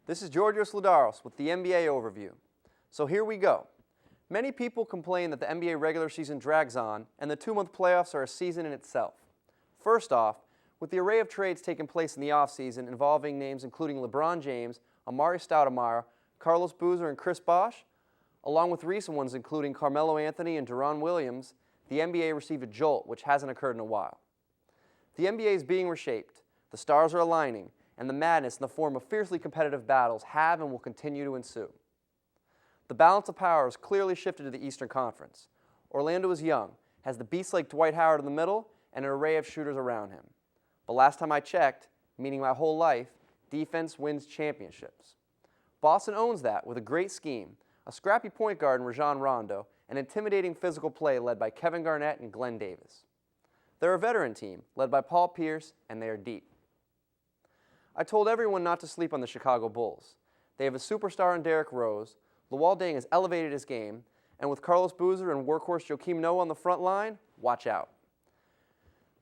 This is Georgios Loudaros with the NBA overview. So here we go. Many people complain that the NBA regular season drags on and the 2-month playoffs are a season in itself. First off, with the array of trades taking place in the offseason involving names including LeBron James, Amari Stoudemire, Carlos Boozer, and Chris Bosh, along with recent ones including Carmelo Anthony and Deron Williams, the NBA received a jolt which hasn't occurred in a while. The NBA is being reshaped, the stars are aligning, and the madness in the form of fiercely competitive battles have and will continue to ensue. The balance of power has clearly shifted to the Eastern Conference. Orlando is young, has the beast like Dwight Howard in the middle, and an array of shooters around him. But last time I checked, meaning my whole life, defense wins championships. Boston owns that with a great scheme, a scrappy point guard in Rajon Rondo, and intimidating physical play led by Kevin Garnett and Glenn Davis. They're a veteran team, led by Paul Pierce, and they are deep. I told everyone not to sleep on the Chicago Bulls. They have a superstar in Derrick Rose, Luol Deng has elevated his game, and with Carlos Boozer and workhorse Joakim Noah on the front line, watch out.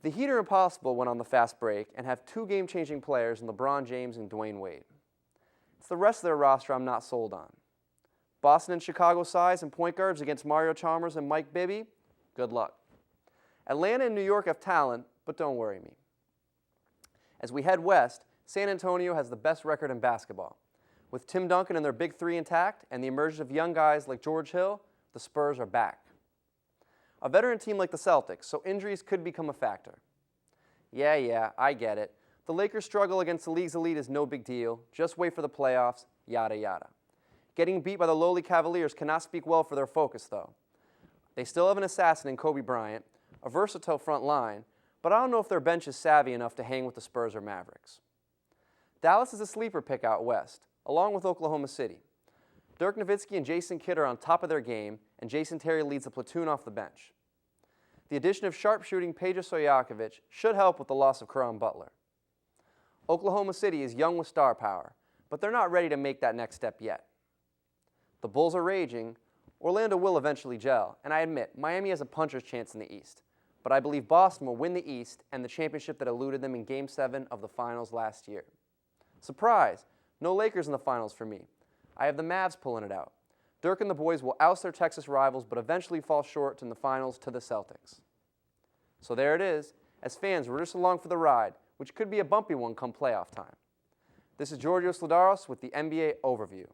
The Heat are impossible when on the fast break and have 2 game-changing players in LeBron James and Dwayne Wade. It's the rest of their roster I'm not sold on. Boston and Chicago size and point guards against Mario Chalmers and Mike Bibby, good luck. Atlanta and New York have talent, but don't worry me. As we head west, San Antonio has the best record in basketball. With Tim Duncan and their big 3 intact and the emergence of young guys like George Hill, the Spurs are back. A veteran team like the Celtics, so injuries could become a factor. Yeah, I get it. The Lakers' struggle against the league's elite is no big deal. Just wait for the playoffs, yada yada. Getting beat by the lowly Cavaliers cannot speak well for their focus, though. They still have an assassin in Kobe Bryant, a versatile front line, but I don't know if their bench is savvy enough to hang with the Spurs or Mavericks. Dallas is a sleeper pick out west, along with Oklahoma City. Dirk Nowitzki and Jason Kidd are on top of their game, and Jason Terry leads the platoon off the bench. The addition of sharpshooting Peja Stojakovic should help with the loss of Caron Butler. Oklahoma City is young with star power, but they're not ready to make that next step yet. The Bulls are raging. Orlando will eventually gel, and I admit, Miami has a puncher's chance in the East. But I believe Boston will win the East and the championship that eluded them in Game 7 of the Finals last year. Surprise! No Lakers in the Finals for me. I have the Mavs pulling it out. Dirk and the boys will oust their Texas rivals, but eventually fall short in the Finals to the Celtics. So there it is. As fans, we're just along for the ride, which could be a bumpy one come playoff time. This is Georgios Loudaros with the NBA Overview.